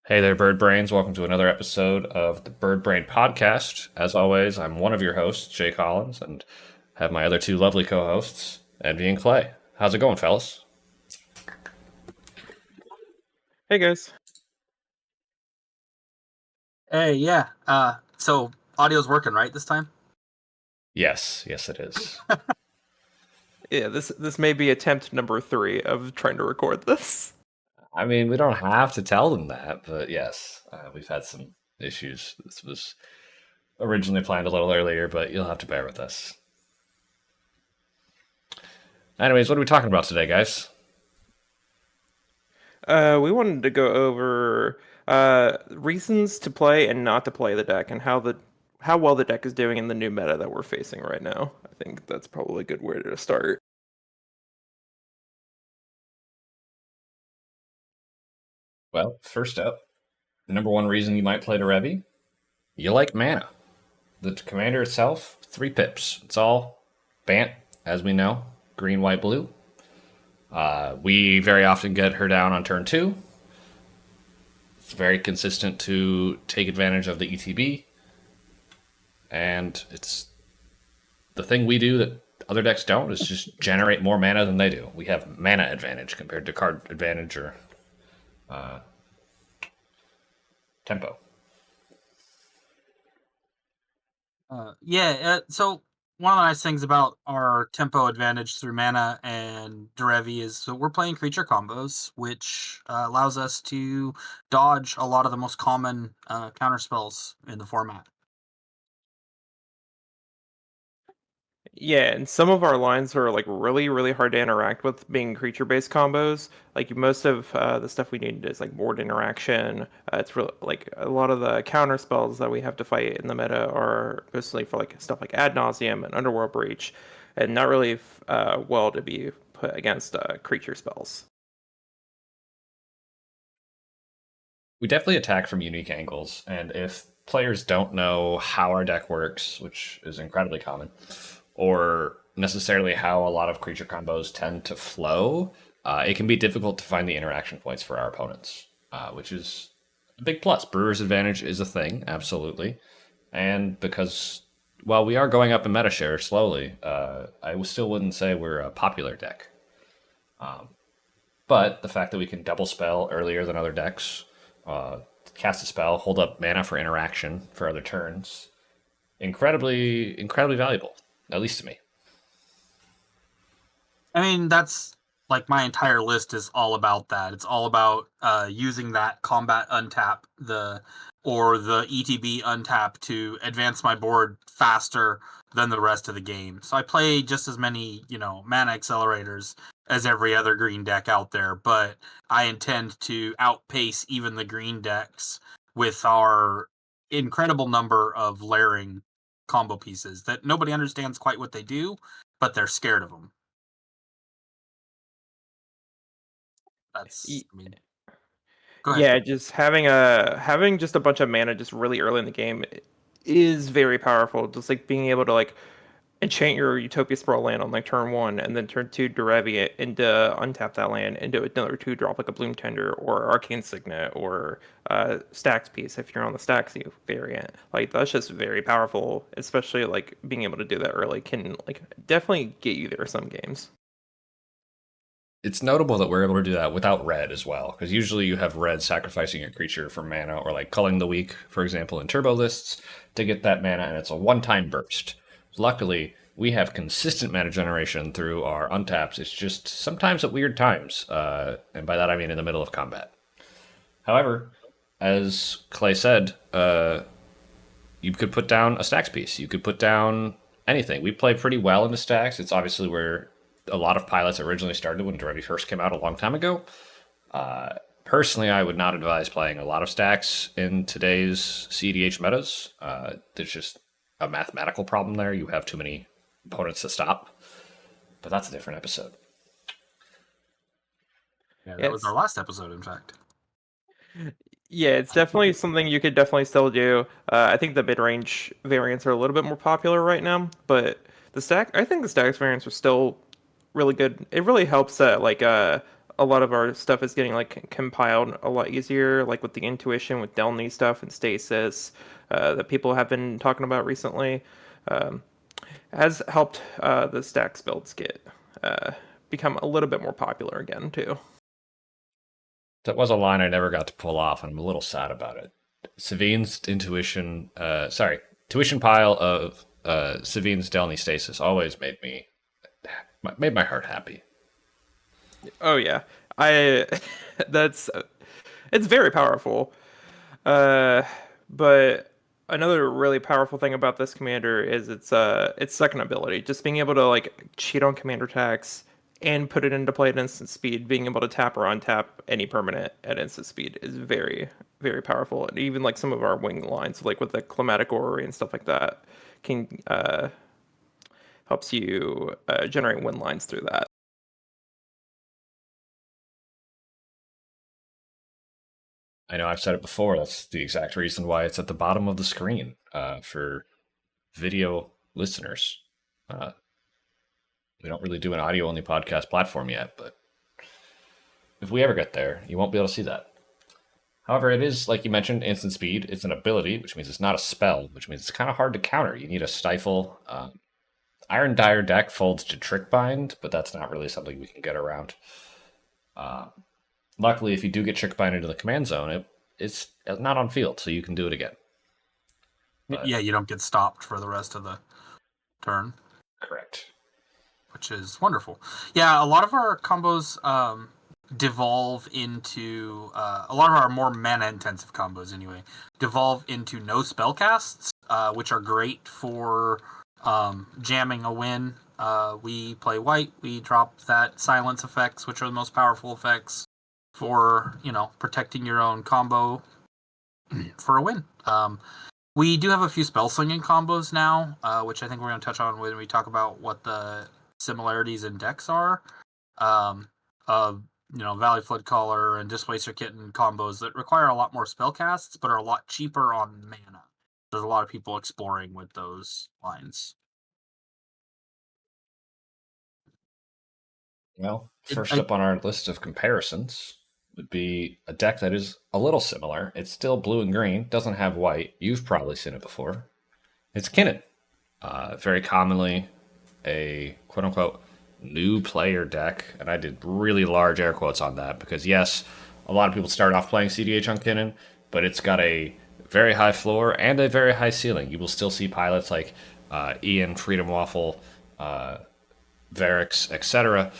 Hey there, Birdbrains. Welcome to another episode of the Birdbrain podcast. As always, I'm one of your hosts, Jay Collins, and have my other two lovely co hosts, Envy and Clay. How's it going, fellas? Hey guys. Hey, yeah. So audio's working, right, this time? Yes, it is. Yeah, this may be attempt number 3 of trying to record this. I mean, we don't have to tell them that, but yes, we've had some issues. This was originally planned a little earlier, but you'll have to bear with us. Anyways, what are we talking about today, guys? We wanted to go over reasons to play and not to play the deck, and how well the deck is doing in the new meta that we're facing right now. I think that's probably a good way to start. Well, first up, the number one reason you might play Derevi, you like mana. The commander itself, 3 pips. It's all Bant, as we know, green, white, blue. We very often get her down on turn 2. It's very consistent to take advantage of the ETB. And it's the thing we do that other decks don't is just generate more mana than they do. We have mana advantage compared to card advantage or tempo. So one of the nice things about our tempo advantage through mana and Derevi is so we're playing creature combos, which allows us to dodge a lot of the most common counter spells in the format. Yeah, and some of our lines are like really, really hard to interact with, being creature-based combos. Like most of the stuff we need is like board interaction. It's really like a lot of the counter spells that we have to fight in the meta are mostly for like stuff like Ad Nauseam and Underworld Breach, and not really well to be put against creature spells. We definitely attack from unique angles, and if players don't know how our deck works, which is incredibly common, or necessarily how a lot of creature combos tend to flow, it can be difficult to find the interaction points for our opponents, which is a big plus. Brewer's advantage is a thing, absolutely. And because, while we are going up in meta share slowly, I still wouldn't say we're a popular deck. But the fact that we can double spell earlier than other decks, uh, cast a spell, hold up mana for interaction for other turns, incredibly valuable, at least to me. I mean, that's like my entire list is all about that. It's all about using that combat untap or the ETB untap to advance my board faster than the rest of the game. So I play just as many, mana accelerators as every other green deck out there, but I intend to outpace even the green decks with our incredible number of layering combo pieces that nobody understands quite what they do, but they're scared of them. Y- I mean, go ahead. Yeah, just having just a bunch of mana just really early in the game is very powerful. Just like being able to like enchant your Utopia Sprawl land on like turn 1, and then turn 2 Derevi it into untap that land into another 2 drop like a Bloom Tender or Arcane Signet or Stacks Piece if you're on the Stacks variant. Like that's just very powerful, especially like being able to do that early can like definitely get you there some games. It's notable that we're able to do that without red as well, because usually you have red sacrificing your creature for mana, or like culling the weak, for example, in turbo lists to get that mana, and it's a one-time burst. Luckily, we have consistent mana generation through our untaps. It's just sometimes at weird times, and by that I mean in the middle of combat. However, as Clay said, you could put down a stacks piece. You could put down anything. We play pretty well into stacks. It's obviously where a lot of pilots originally started when Derevi first came out a long time ago. Personally, I would not advise playing a lot of stacks in today's CDH metas. There's just a mathematical problem there. You have too many opponents to stop. But that's a different episode. Yeah, that was our last episode, in fact. Yeah, it's definitely something you could definitely still do. I think the mid-range variants are a little bit more popular right now, but I think the stacks variants are still really good. It really helps that like a lot of our stuff is getting like compiled a lot easier, like with the intuition with Delny stuff and stasis that people have been talking about recently. Um, has helped the stacks builds get become a little bit more popular again too. That was a line I never got to pull off, and I'm a little sad about it. Savine's tuition pile of Savine's Delny Stasis always made my heart happy. Oh yeah, I that's it's very powerful. Uh, but another really powerful thing about this commander is its second ability, just being able to like cheat on commander attacks and put it into play at instant speed. Being able to tap or untap any permanent at instant speed is very very powerful. And even like some of our wing lines, like with the climatic orrery and stuff like that, can helps you generate win lines through that. I know I've said it before. That's the exact reason why it's at the bottom of the screen for video listeners. Uh, we don't really do an audio only podcast platform yet, but if we ever get there, you won't be able to see that. However, it is, like you mentioned, instant speed. It's an ability, which means it's not a spell, which means it's kind of hard to counter. You need a stifle. Iron Dire deck folds to Trick Bind, but that's not really something we can get around. Uh, Luckily, if you do get Trick Bind into the command zone, it's not on field, so you can do it again. But, Yeah, you don't get stopped for the rest of the turn. Correct. Which is wonderful. Yeah, a lot of our combos devolve into a lot of our more mana intensive combos anyway devolve into no spell casts, which are great for jamming a win. We play white, we drop that silence effects, which are the most powerful effects for protecting your own combo for a win. We do have a few spell slinging combos now, which I think we're going to touch on when we talk about what the similarities in decks are. Valley Flood Caller and Displacer Kitten combos that require a lot more spell casts, but are a lot cheaper on mana. There's a lot of people exploring with those lines. Well, first up on our list of comparisons would be a deck that is a little similar. It's still blue and green, doesn't have white. You've probably seen it before. It's Kinnan. Very commonly a quote-unquote new player deck, and I did really large air quotes on that because, yes, a lot of people start off playing CDH on Kinnan, but it's got a very high floor and a very high ceiling. You will still see pilots like Ian, Freedom Waffle, Varix, etc.,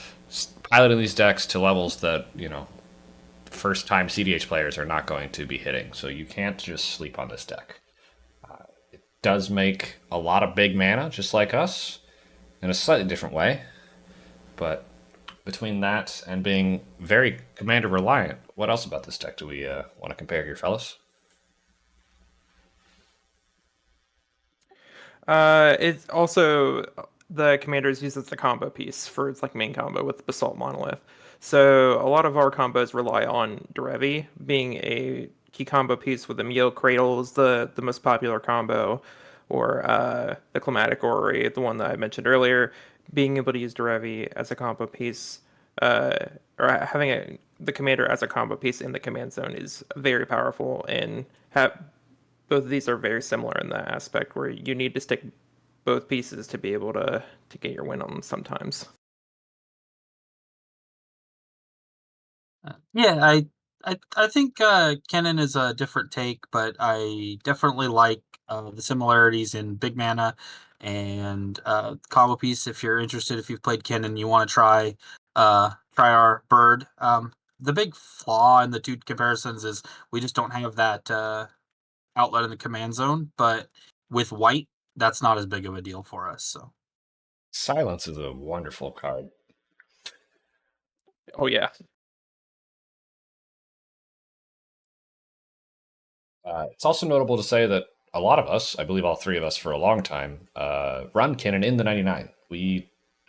piloting these decks to levels that, first time CDH players are not going to be hitting. So you can't just sleep on this deck. It does make a lot of big mana, just like us, in a slightly different way. But between that and being very commander reliant, what else about this deck do we want to compare here, fellas? It's also the commanders use it as a combo piece for its like main combo with Basalt Monolith. So a lot of our combos rely on Derevi being a key combo piece with the Mio Cradle is the most popular combo, or the Climatic Orrery, the one that I mentioned earlier. Being able to use Derevi as a combo piece, or having the commander as a combo piece in the command zone is very powerful, and both of these are very similar in that aspect where you need to stick both pieces to be able to get your win on them sometimes. Yeah, I think Kinnan is a different take, but I definitely like the similarities in big mana and combo piece. If you're interested, if you've played Kinnan, you want to try our bird. The big flaw in the two comparisons is we just don't have that outlet in the command zone, but with white, that's not as big of a deal for us. So Silence is a wonderful card. Oh yeah. It's also notable to say that a lot of us, I believe all three of us for a long time, run Kinnan in the 99.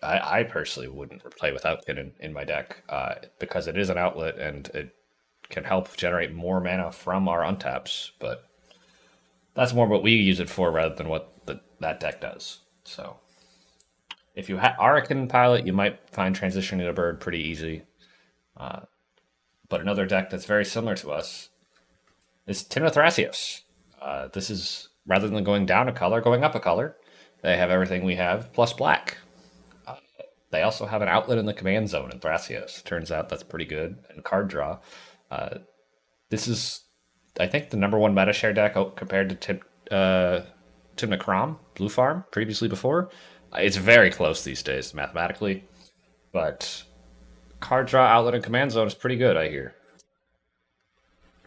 I personally wouldn't play without Kinnan in my deck because it is an outlet and it can help generate more mana from our untaps, but that's more what we use it for rather than what that deck does. So if you are a Kinnan pilot, you might find transitioning to bird pretty easy. Uh, but another deck that's very similar to us is Tymna Thrasios. This is, rather than going down a color, going up a color. They have everything we have, plus black. They also have an outlet in the command zone in Thrasios. Turns out that's pretty good. And card draw. This is, I think, the number one meta share deck compared to Tymna Crom, Blue Farm, previously before. It's very close these days mathematically, but card draw, outlet, and command zone is pretty good, I hear.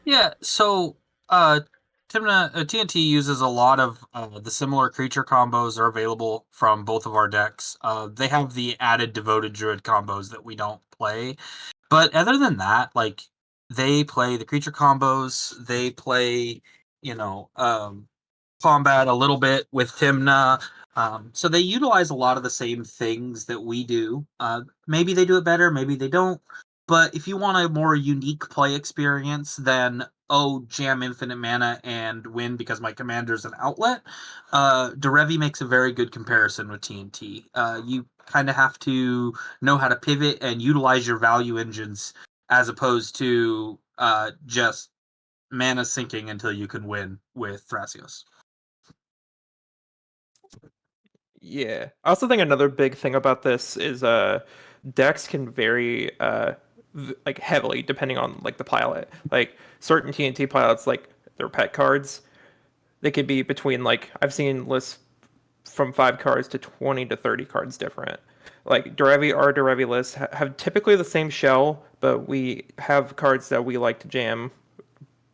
Yeah, so uh, TNT uses a lot of the similar creature combos are available from both of our decks. They have the added devoted druid combos that we don't play, but other than that, like they play the creature combos. They play, you know, combat a little bit with Tymna. So they utilize a lot of the same things that we do. Maybe they do it better, maybe they don't. But if you want a more unique play experience than, oh, jam infinite mana and win because my commander's an outlet, Derevi makes a very good comparison with TNT. You kind of have to know how to pivot and utilize your value engines as opposed to just mana sinking until you can win with Thrasios. Yeah. I also think another big thing about this is decks can vary like heavily depending on like the pilot. Like certain TNT pilots, like their pet cards, they could be between like I've seen lists from 5 cards to 20 to 30 cards different. Like Derevi, our Derevi lists have typically the same shell, but we have cards that we like to jam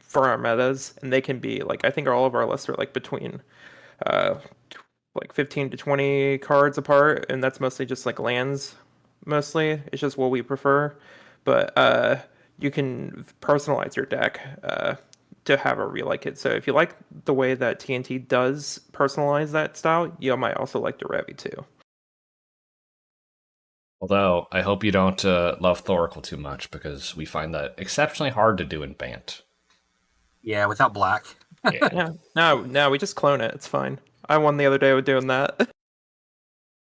for our metas, and they can be like I think all of our lists are like between uh like 15 to 20 cards apart, and that's mostly just like lands. Mostly, it's just what we prefer, but you can personalize your deck to however you like it. So if you like the way that TNT does personalize that style, you might also like Derevi too. Although, I hope you don't love Thoracle too much, because we find that exceptionally hard to do in Bant. Yeah, without black. Yeah. Yeah, no, we just clone it. It's fine. I won the other day with doing that.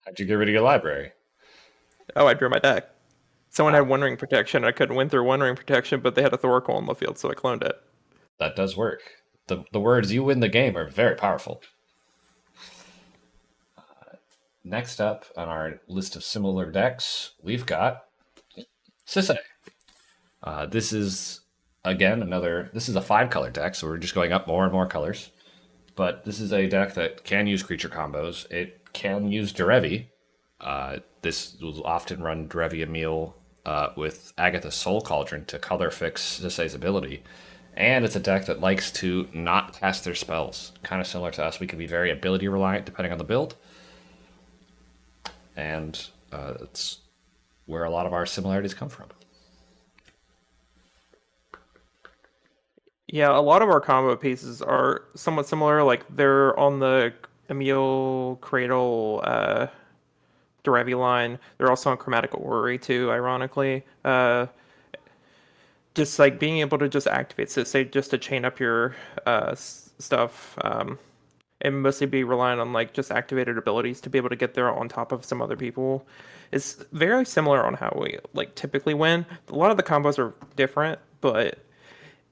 How'd you get rid of your library? Oh, I drew my deck. Someone Ah, had One Ring Protection. I couldn't win through One Ring Protection, but they had a Thoracle on the field, so I cloned it. that does work. The words "you win the game" are very powerful. Next up on our list of similar decks, we've got Sisay. This is, again, another. This is a 5 color deck, so we're just going up more and more colors. But this is a deck that can use creature combos. It can use Derevi. This will often run Derevi Emil with Agatha's Soul Cauldron to color fix Sisay's ability. And it's a deck that likes to not cast their spells. Kind of similar to us. We can be very ability reliant depending on the build. And it's where a lot of our similarities come from. Yeah, a lot of our combo pieces are somewhat similar. Like they're on the Emil Cradle Derevi line. They're also on Chromatic Orrery too, ironically. Just like being able to just activate, so say just to chain up your stuff, and mostly be reliant on like just activated abilities to be able to get there on top of some other people. It's very similar on how we like typically win. A lot of the combos are different, but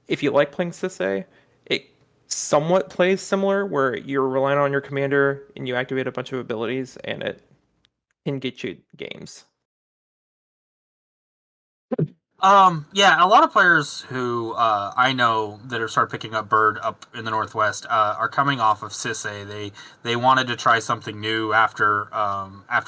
if you like playing Sisay, it somewhat plays similar where you're relying on your commander and you activate a bunch of abilities and it can get you games. Yeah, a lot of players who I know that have started picking up Bird up in the Northwest are coming off of Sisay. They wanted to try something new after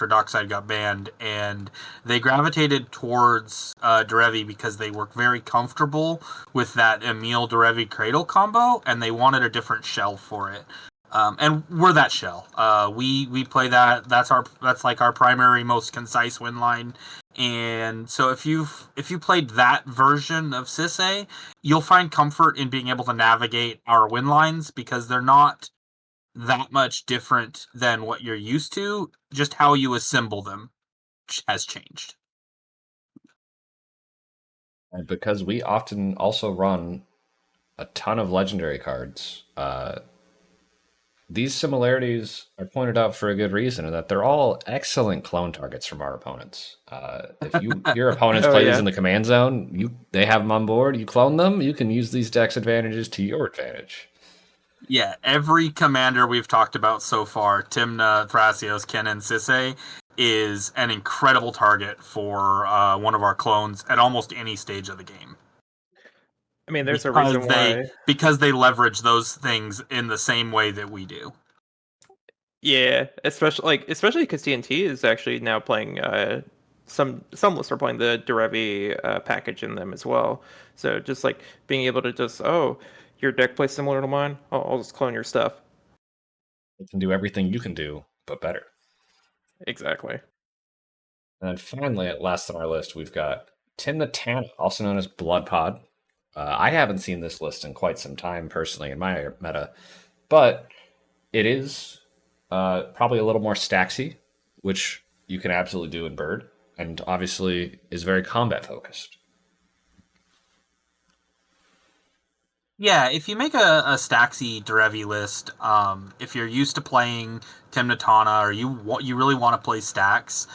Dockside got banned, and they gravitated towards Derevi because they were very comfortable with that Emil Derevi Cradle combo, and they wanted a different shell for it. And we're that shell. We play that. That's like our primary, most concise win line. And so if you played that version of Sisay, you'll find comfort in being able to navigate our win lines because they're not that much different than what you're used to. Just how you assemble them has changed. And because we often also run a ton of legendary cards, these similarities are pointed out for a good reason, and that they're all excellent clone targets from our opponents. If your opponents Oh play these yeah. in the command zone, they have them on board. You clone them. You can use these dex advantages to your advantage. Yeah, every commander we've talked about so far, Tymna, Thrasios, Kinnan, Sisay, is an incredible target for one of our clones at almost any stage of the game. I mean, there's a reason why. Because they leverage those things in the same way that we do. Yeah, especially because TNT is actually now playing. Some lists are playing the Derevi package in them as well. So just like being able to just your deck plays similar to mine. I'll just clone your stuff. It can do everything you can do, but better. Exactly. And then finally, at last on our list, we've got Tymna Tana, also known as Blood Pod. I haven't seen this list in quite some time personally in my meta, but it is probably a little more stacksy, which you can absolutely do in Bird, and obviously is very combat focused. Yeah, if you make a Staxy Derevi list, if you're used to playing Tymna or you really want to play stacks,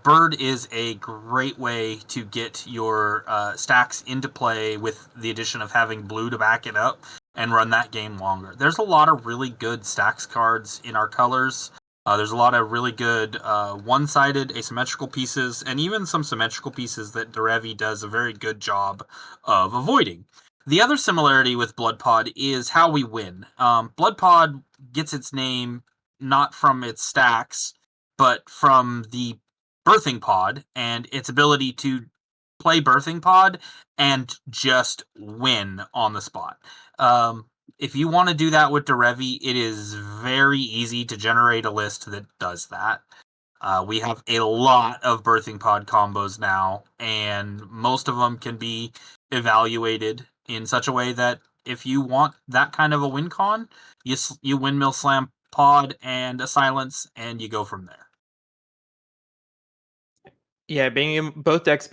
Bird is a great way to get your stacks into play with the addition of having blue to back it up and run that game longer. There's a lot of really good stacks cards in our colors. There's a lot of really good one-sided asymmetrical pieces, and even some symmetrical pieces that Derevi does a very good job of avoiding. The other similarity with Blood Pod is how we win. Blood Pod gets its name not from its stacks, but from the Birthing Pod and its ability to play Birthing Pod and just win on the spot. If you want to do that with Derevi, it is very easy to generate a list that does that. We have a lot of Birthing Pod combos now, and most of them can be evaluated in such a way that if you want that kind of a win con, you windmill slam pod and a silence, and you go from there. Yeah, both decks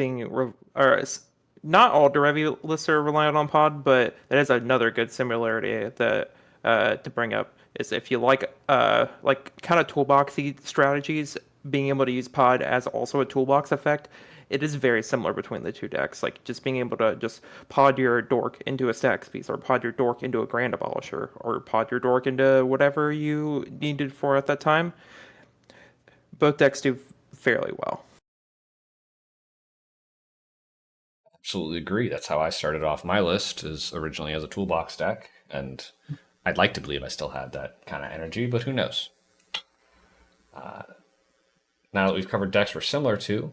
not all Derevi lists are reliant on pod, but that is another good similarity that to bring up is if you like kind of toolboxy strategies, being able to use pod as also a toolbox effect, it is very similar between the two decks. Like just being able to just pod your dork into a stacks piece, or pod your dork into a grand abolisher, or pod your dork into whatever you needed for at that time. Both decks do fairly well. Absolutely agree. That's how I started off my list, is originally as a toolbox deck, and I'd like to believe I still had that kind of energy, but who knows? Now that we've covered decks we're similar to,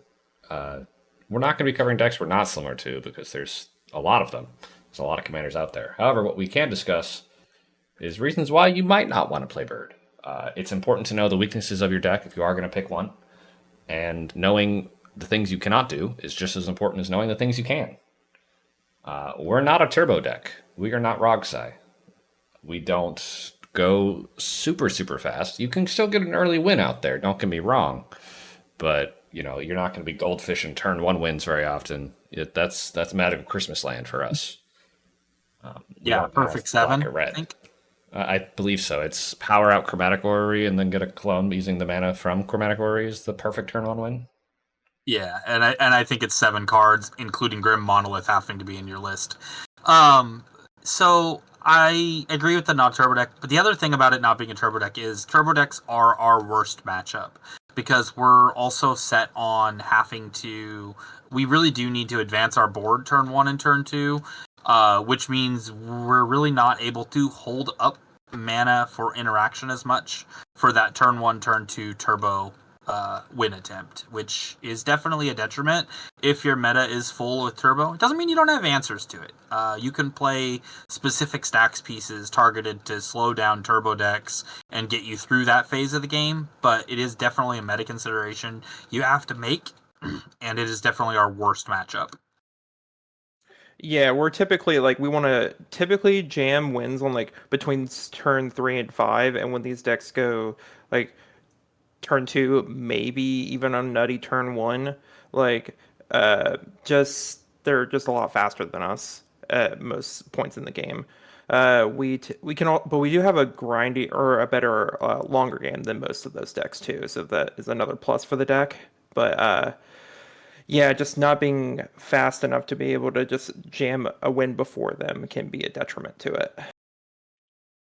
we're not going to be covering decks we're not similar to because there's a lot of them. There's a lot of commanders out there. However, what we can discuss is reasons why you might not want to play Bird. It's important to know the weaknesses of your deck if you are going to pick one, and knowing the things you cannot do is just as important as knowing the things you can. We're not a turbo deck. We are not Rogsai. We don't go super, super fast. You can still get an early win out there, don't get me wrong. But, you're not going to be goldfish and turn one wins very often. That's magical Christmas land for us. Yeah, perfect seven, black or red. I think. I believe so. It's power out Chromatic Orrery and then get a clone using the mana from Chromatic Orrery is the perfect turn one win. Yeah, and I think it's 7 cards, including Grim Monolith, having to be in your list. So I agree with the not turbo deck, but the other thing about it not being a turbo deck is turbo decks are our worst matchup because we're also set on having to. We really do need to advance our board turn 1 and turn 2, which means we're really not able to hold up mana for interaction as much for that turn 1, turn 2 turbo win attempt, which is definitely a detriment if your meta is full with turbo. It doesn't mean you don't have answers to it. You can play specific stacks pieces targeted to slow down turbo decks and get you through that phase of the game, but it is definitely a meta consideration you have to make, and it is definitely our worst matchup. Yeah, we're typically we want to typically jam wins on between turn 3 and 5, and when these decks go turn 2, maybe even on nutty turn 1, just they're just a lot faster than us at most points in the game. We can all, but we do have a grindy or a better longer game than most of those decks too, so that is another plus for the deck. But yeah, just not being fast enough to be able to just jam a win before them can be a detriment to it.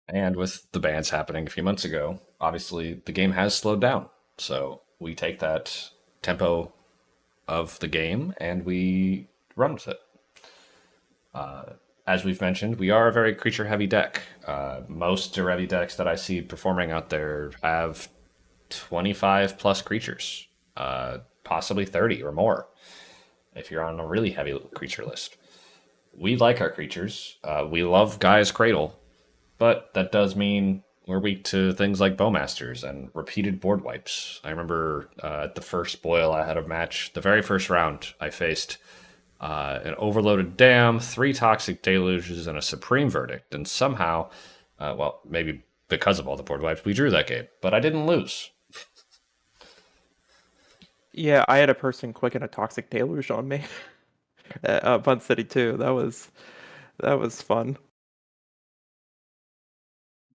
And with the bans happening a few months ago, obviously the game has slowed down. So we take that tempo of the game and we run with it. As we've mentioned, we are a very creature heavy deck. Most Derevi decks that I see performing out there have 25 plus creatures, possibly 30 or more if you're on a really heavy creature list. We like our creatures. We love Gaia's Cradle, but that does mean we're weak to things like Bowmasters and repeated board wipes. I remember at the first boil I had a match, the very first round I faced an overloaded dam, 3 toxic deluges, and a supreme verdict. And somehow, well, maybe because of all the board wipes, we drew that game, but I didn't lose. Yeah, I had a person clicking a toxic deluge on me at Fun City too. That was fun.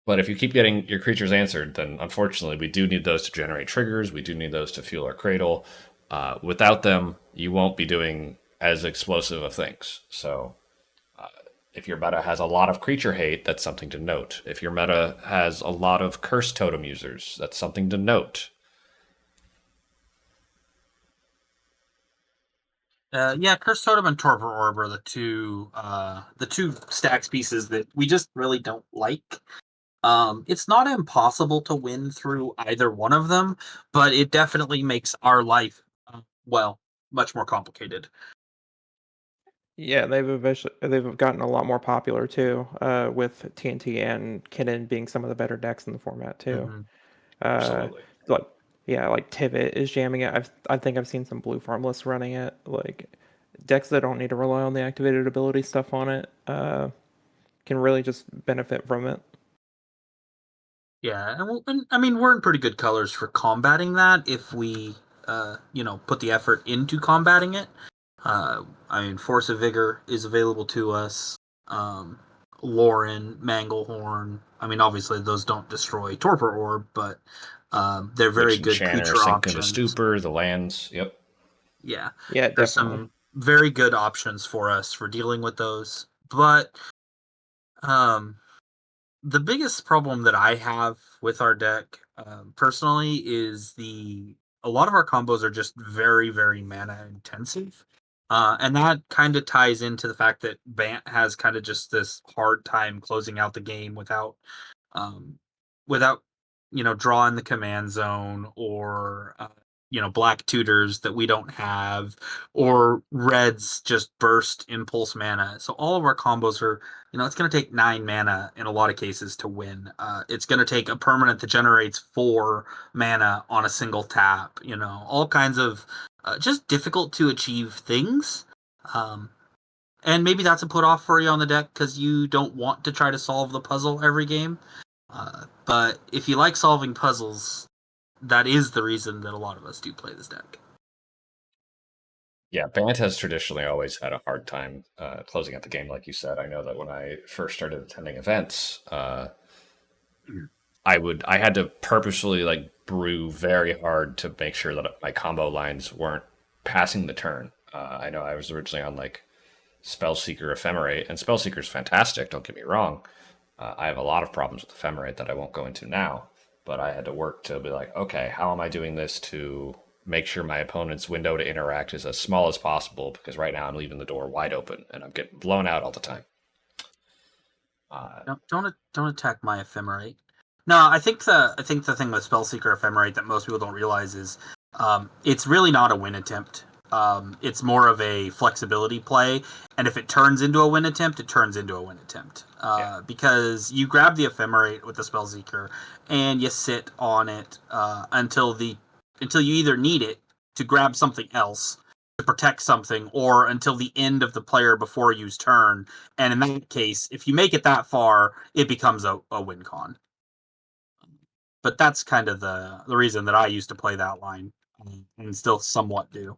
But if you keep getting your creatures answered, then unfortunately we do need those to generate triggers. We do need those to fuel our cradle. Without them, you won't be doing as explosive of things. So if your meta has a lot of creature hate, that's something to note. If your meta has a lot of curse totem users, that's something to note. Yeah, Curse Totem and Torpor Orb are the two stacks pieces that we just really don't like. It's not impossible to win through either one of them, but it definitely makes our life, well, much more complicated. Yeah, they've gotten a lot more popular too, with TNT and Kinnan being some of the better decks in the format too. Mm-hmm. Uh, Absolutely. like yeah, like Tivit is jamming it. I think I've seen some blue farmless running it. Like decks that don't need to rely on the activated ability stuff on it, can really just benefit from it. Yeah, and I mean we're in pretty good colors for combating that if we, put the effort into combating it. I mean, Force of Vigor is available to us. Um, Lauren, Manglehorn. I mean, obviously those don't destroy Torpor Orb, but they're very Witch good Enchanter, creature Sink into options. Stupor, the lands. Yep. Yeah, Yeah, there's definitely. some very good options for us for dealing with those. But um, the biggest problem that I have with our deck, personally, is a lot of our combos are just very, very mana intensive, and that kind of ties into the fact that Bant has kind of just this hard time closing out the game um, without drawing the command zone or black tutors that we don't have or reds just burst impulse mana. So all of our combos are it's going to take 9 mana in a lot of cases to win. It's going to take a permanent that generates 4 mana on a single tap. All kinds of just difficult to achieve things. Um, and maybe that's a put off for you on the deck because you don't want to try to solve the puzzle every game. But if you like solving puzzles, that is the reason that a lot of us do play this deck. Yeah, Bant has traditionally always had a hard time closing out the game, like you said. I know that when I first started attending events, I had to purposefully like brew very hard to make sure that my combo lines weren't passing the turn. I know I was originally on like Spellseeker Ephemerate, and Spellseeker's fantastic. Don't get me wrong. I have a lot of problems with Ephemerate that I won't go into now, but I had to work to be like, okay, how am I doing this to make sure my opponent's window to interact is as small as possible? Because right now I'm leaving the door wide open and I'm getting blown out all the time. Don't attack my Ephemerate. No, I think the thing with Spellseeker Ephemerate that most people don't realize is it's really not a win attempt. It's more of a flexibility play, and if it turns into a win attempt, it turns into a win attempt. Yeah. Because you grab the Ephemerate with the Spellseeker and you sit on it until you either need it to grab something else to protect something, or until the end of the player before you's turn. And in that case, if you make it that far, it becomes a win con. But that's kind of the reason that I used to play that line, and still somewhat do.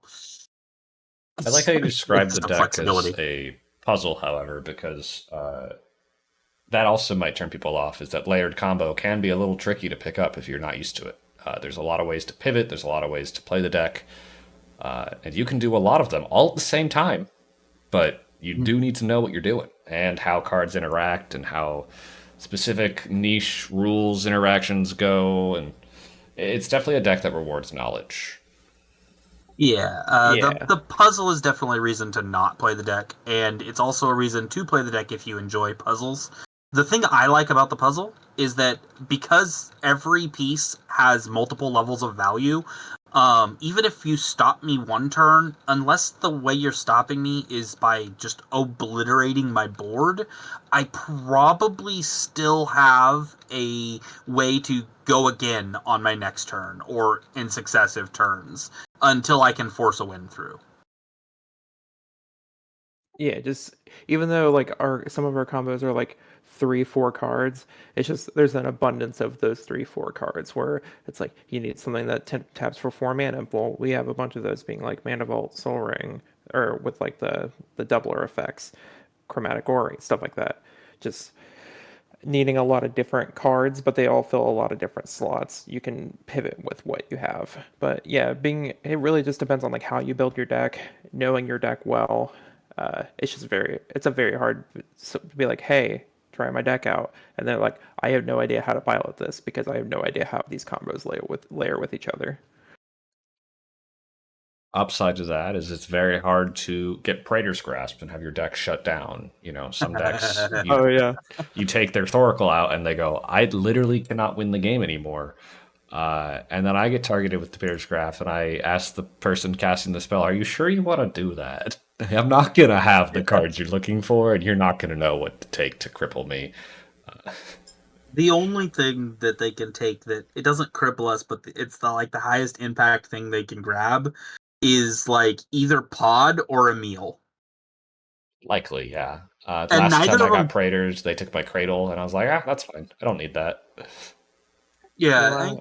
I like how you It's describe the just a deck as flexibility. a puzzle, however, because that also might turn people off, is that layered combo can be a little tricky to pick up if you're not used to it. There's a lot of ways to pivot, there's a lot of ways to play the deck, and you can do a lot of them all at the same time, but you do need to know what you're doing and how cards interact and how specific niche rules interactions go, and it's definitely a deck that rewards knowledge. Yeah, Yeah. the puzzle is definitely a reason to not play the deck, and it's also a reason to play the deck if you enjoy puzzles. The thing I like about the puzzle is that because every piece has multiple levels of value, even if you stop me one turn, unless the way you're stopping me is by just obliterating my board, I probably still have a way to go again on my next turn or in successive turns until I can force a win through. Yeah, just even though like some of our combos are like 3, 4 cards, it's just there's an abundance of those 3, 4 cards where it's like you need something that taps for 4 mana. Well, we have a bunch of those being like Mana Vault, Soul Ring, or with like the doubler effects, Chromatic Ori, stuff like that. Just needing a lot of different cards, but they all fill a lot of different slots. You can pivot with what you have. But yeah, it really just depends on like how you build your deck, knowing your deck well. It's a very hard to be like, hey, try my deck out, and they're like, I have no idea how to pilot this because I have no idea how these combos layer with each other. Upside to that is it's very hard to get Praetor's Grasp and have your deck shut down. Some decks Oh yeah. you take their Thoracle out and they go, I literally cannot win the game anymore. And then I get targeted with the Praetor's Grasp, and I ask the person casting the spell, are you sure you want to do that? I'm not going to have the cards you're looking for, and you're not going to know what to take to cripple me. The only thing that they can take that it doesn't cripple us, but it's the highest impact thing they can grab is like either pod or a meal. Likely, yeah. And Last neither time I of got them. Praetors, they took my Cradle, and I was like, that's fine. I don't need that. Yeah, Well,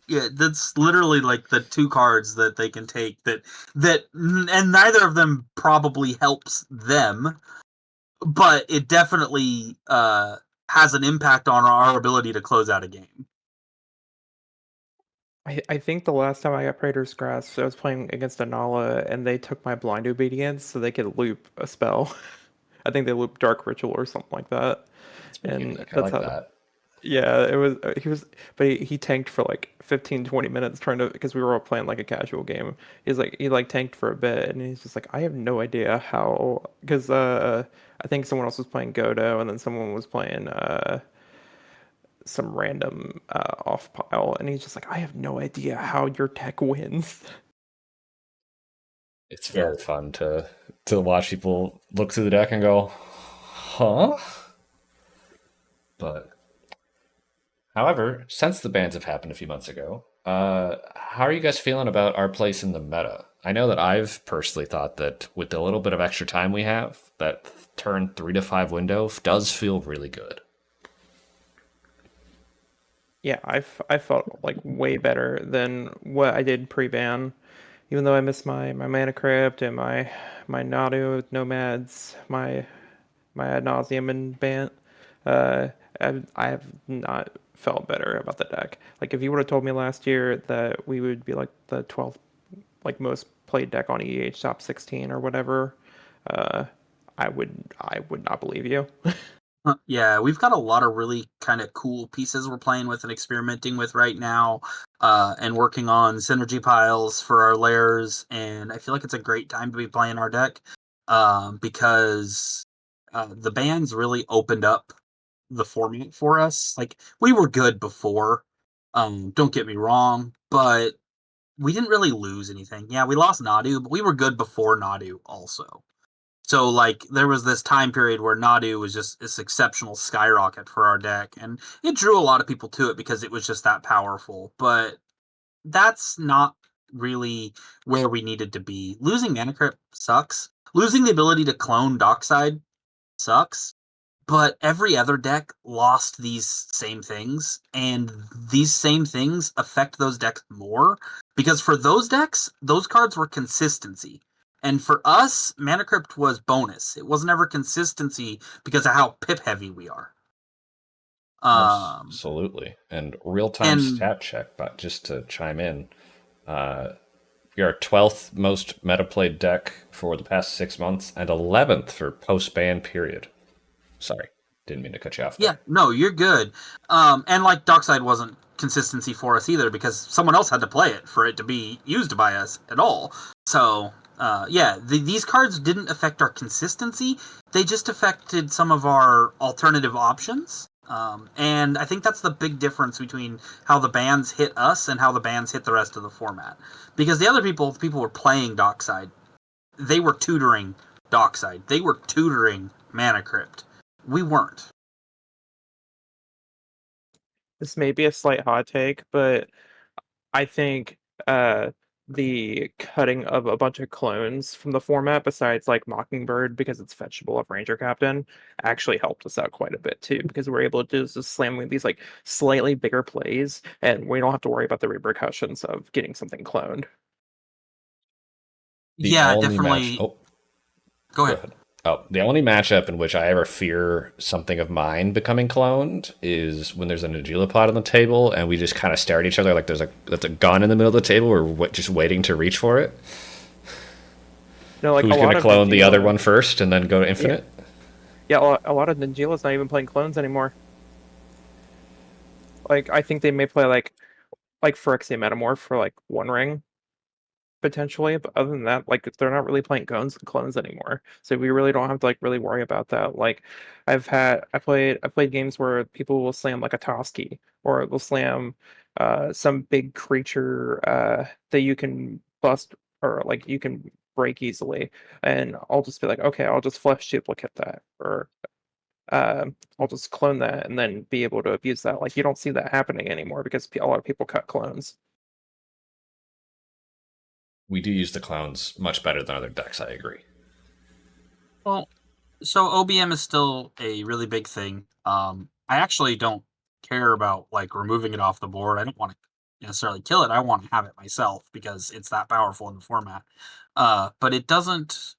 yeah, that's literally like the two cards that they can take and neither of them probably helps them, but it definitely has an impact on our ability to close out a game. I think the last time I got Praetor's Grasp, I was playing against Anala, and they took my Blind Obedience so they could loop a spell. I think they looped Dark Ritual or something like that, It's pretty and unique. I that's like how. that. Yeah, it was. He was, but he tanked for like 15, 20 minutes trying to because we were all playing like a casual game. He like tanked for a bit, and he's just like, I have no idea how because I think someone else was playing Godo, and then someone was playing some random off pile, and he's just like, I have no idea how your deck wins. It's Yeah. very fun to watch people look through the deck and go, huh? But however, since the bans have happened a few months ago, how are you guys feeling about our place in the meta? I know that I've personally thought that with the little bit of extra time we have, that turn 3 to 5 window does feel really good. Yeah, I felt like way better than what I did pre-ban. Even though I missed my Mana Crypt and my Nadu Nomads, my ad nauseum and Bant, I have not felt better about the deck. Like if you would have told me last year that we would be like the 12th like most played deck on EH top 16 or whatever, uh, I would not believe you. Yeah, we've got a lot of really kind of cool pieces we're playing with and experimenting with right now, and working on synergy piles for our layers. And I feel like it's a great time to be playing our deck, because the bans really opened up the format for us. Like we were good before, don't get me wrong, but we didn't really lose anything. Yeah, we lost Nadu, but we were good before Nadu also. So like there was this time period where Nadu was just this exceptional skyrocket for our deck, and it drew a lot of people to it because it was just that powerful. But that's not really where we needed to be. Losing Mana Crypt sucks. Losing the ability to clone Dockside sucks. But every other deck lost these same things, and these same things affect those decks more because for those decks, those cards were consistency. And for us, Mana Crypt was bonus. It wasn't ever consistency because of how pip heavy we are. Absolutely. And real-time And stat check, but just to chime in, we are 12th most meta-played deck for the past 6 months and 11th for post-ban period. Sorry, didn't mean to cut you off yeah, there. no, you're good. And like Dockside wasn't consistency for us either because someone else had to play it for it to be used by us at all. So yeah, these cards didn't affect our consistency. They just affected some of our alternative options. And I think that's the big difference between how the bans hit us and how the bans hit the rest of the format. Because the other people were playing Dockside. They were tutoring Dockside. They were tutoring Mana Crypt. We weren't. This may be a slight hot take, but I think uh the cutting of a bunch of clones from the format, besides like Mockingbird because it's fetchable of Ranger Captain, actually helped us out quite a bit too, because we're able to just slam with these like slightly bigger plays, and we don't have to worry about the repercussions of getting something cloned. The Yeah, only match. definitely. Oh, Go go ahead. ahead. Oh, the only matchup in which I ever fear something of mine becoming cloned is when there's a Nagila pod on the table and we just kind of stare at each other like that's a gun in the middle of the table. We're just waiting to reach for it. No, like a Who's going lot to of clone the other Nagila, one first and then go to yeah, infinite? yeah, a lot of Nagila's not even playing clones anymore. Like I think they may play like Phyrexian Metamorph for like One Ring potentially, but other than that, like they're not really playing clones anymore. So we really don't have to like really worry about that. Like I played games where people will slam like a Toski, or they'll slam some big creature that you can bust, or like you can break easily. And I'll just be like, okay, I'll just flesh duplicate that, or uh, I'll just clone that and then be able to abuse that. Like you don't see that happening anymore because a lot of people cut clones. We do use the clones much better than other decks. I agree. Well, so OBM is still a really big thing. I actually don't care about like removing it off the board. I don't want to necessarily kill it. I want to have it myself because it's that powerful in the format. But it doesn't.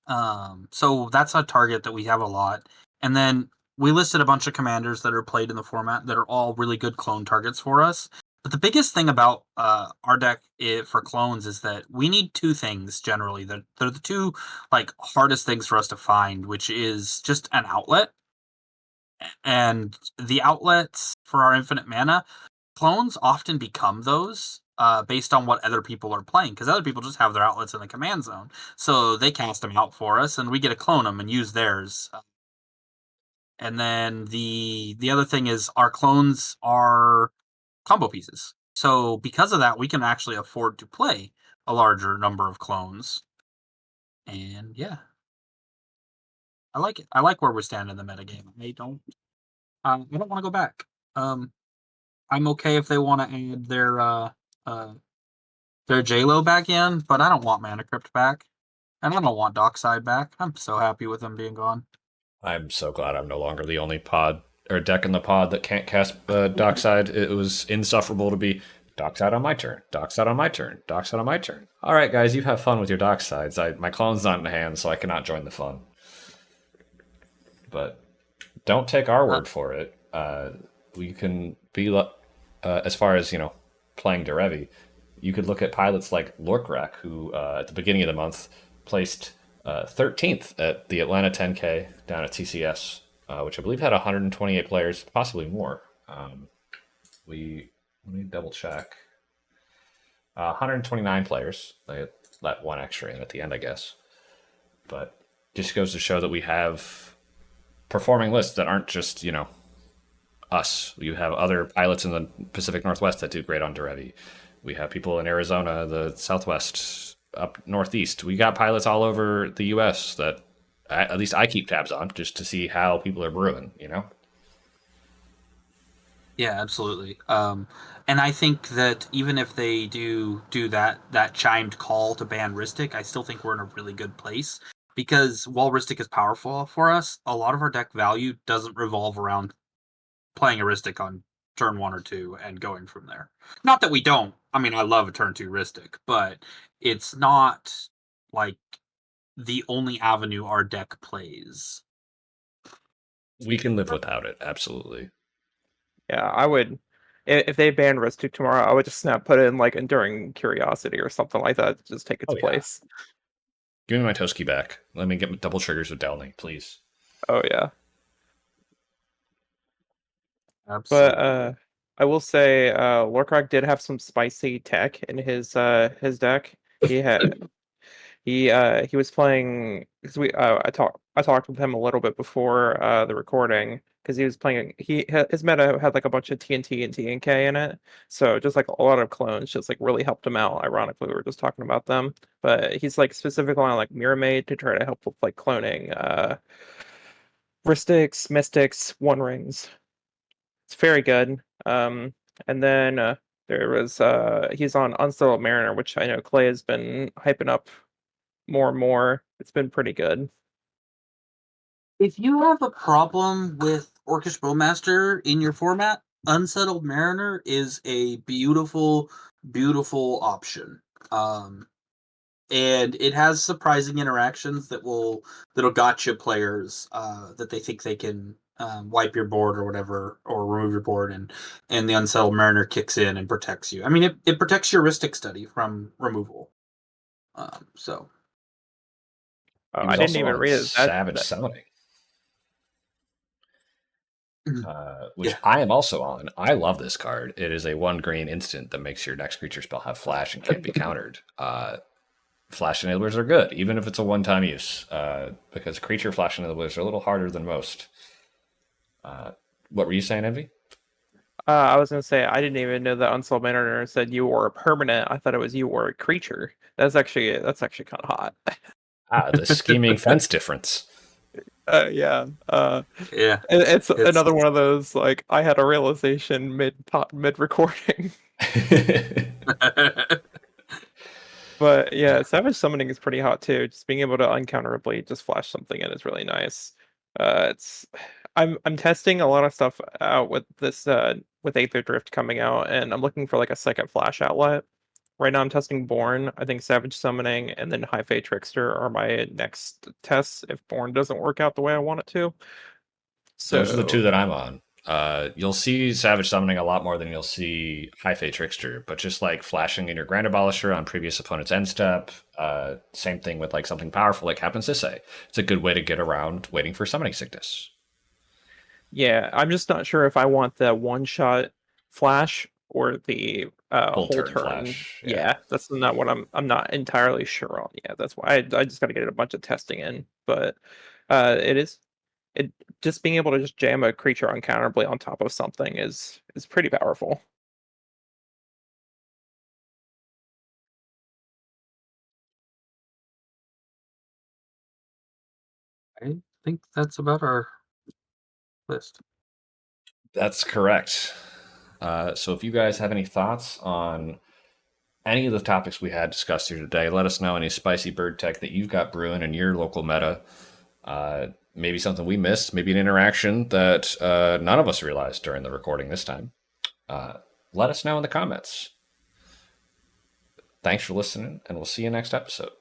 So that's a target that we have a lot. And then we listed a bunch of commanders that are played in the format that are all really good clone targets for us. But the biggest thing about our deck for clones is that we need two things generally. They're the two like hardest things for us to find, which is just an outlet. And the outlets for our infinite mana, clones often become those based on what other people are playing, because other people just have their outlets in the command zone. So they cast them out for us, and we get to clone them and use theirs. And then the other thing is our clones are combo pieces. So because of that, we can actually afford to play a larger number of clones. And yeah, I like it. I like where we stand in the metagame. I don't want to go back. Um, I'm okay if they want to add uh their JLo back in, but I don't want Mana Crypt back, and I don't want Dockside back. I'm so happy with them being gone. I'm so glad I'm no longer the only pod or deck in the pod that can't cast Dockside. It was insufferable to be Dockside on my turn, Dockside on my turn, Dockside on my turn. All right, guys, you have fun with your Docksides. My clone's not in hand, so I cannot join the fun. But don't take our Uh, word for it. We can be as far as playing Derevi. You could look at pilots like Lorkrack, who at the beginning of the month placed 13th at the Atlanta 10K down at TCS, which I believe had 128 players, possibly more. We Let me double check. 129 players. They let one extra in at the end, I guess. But just goes to show that we have performing lists that aren't just us. You have other pilots in the Pacific Northwest that do great on Derevi. We have people in Arizona, the Southwest, up Northeast. We got pilots all over the U.S. that at least I keep tabs on just to see how people are brewing. yeah, absolutely. And I think that even if they do that chimed call to ban Ristic, I still think we're in a really good place because while Ristic is powerful for us, a lot of our deck value doesn't revolve around playing a Ristic on turn 1 or 2 and going from there. Not that we don't. I mean, I love a turn 2 Ristic, but it's not like the only avenue our deck plays. We can live without it, absolutely. Yeah, I would. If they banned Ristic tomorrow, I would just put in like Enduring Curiosity or something like that to just take its Oh yeah. place. Give me my Toski back. Let me get double triggers with Delny, please. Oh yeah. But Absolutely. I will say Lorkrok did have some spicy tech in his deck. He had he was playing because I talked with him a little bit before the recording because he was playing his meta had like a bunch of TNT and TNK in it, so just like a lot of clones just like really helped him out. Ironically, we were just talking about them, but he's like specifically on like Mirror Maid to try to help with like cloning Ristics, Mystics, One Rings. It's very good. And then there was he's on Unsettled Mariner, which I know Clay has been hyping up more and more. It's been pretty good. If you have a problem with Orcish Bowmaster in your format, Unsettled Mariner is a beautiful, beautiful option. And it has surprising interactions that'll gotcha players that they think they can wipe your board or whatever, or remove your board, and the Unsettled Mariner kicks in and protects you. I mean, it protects your Ristic Study from removal. So Oh, He I was didn't also even on read it. Savage Summoning, which yeah, I am also on. I love this card. It is a 1 green instant that makes your next creature spell have flash and can't be countered. Flash enablers are good, even if it's a one-time use, because creature flash enablers are a little harder than most. What were you saying, Envy? I was gonna say I didn't even know that Unsettled Mariner said you were a permanent. I thought it was you were a creature. That's actually kind of hot. The scheming fence difference. Yeah. yeah. It's It's another one of those like I had a realization mid recording. But yeah, Savage Summoning is pretty hot too. Just being able to uncounterably just flash something in is really nice. It's I'm testing a lot of stuff out with this with Aether Drift coming out, and I'm looking for like a second flash outlet. Right now I'm testing Born. I think Savage Summoning and then High Fate Trickster are my next tests if Born doesn't work out the way I want it to. Those are the two So that I'm on. You'll see Savage Summoning a lot more than you'll see High Fate Trickster, but just like flashing in your Grand Abolisher on previous opponent's end step, same thing with like something powerful like Happen Sisay. It's a good way to get around waiting for Summoning Sickness. yeah, I'm just not sure if I want the one shot flash or the Full whole turn turn. flash, yeah. Yeah, that's not what I'm not entirely sure on. Yeah, that's why I just got to get a bunch of testing in. But it is it just being able to just jam a creature uncounterably on top of something is pretty powerful. I think that's about our list. That's correct. So if you guys have any thoughts on any of the topics we had discussed here today, let us know any spicy bird tech that you've got brewing in your local meta. Maybe something we missed, maybe an interaction that none of us realized during the recording this time. Let us know in the comments. Thanks for listening, and we'll see you next episode.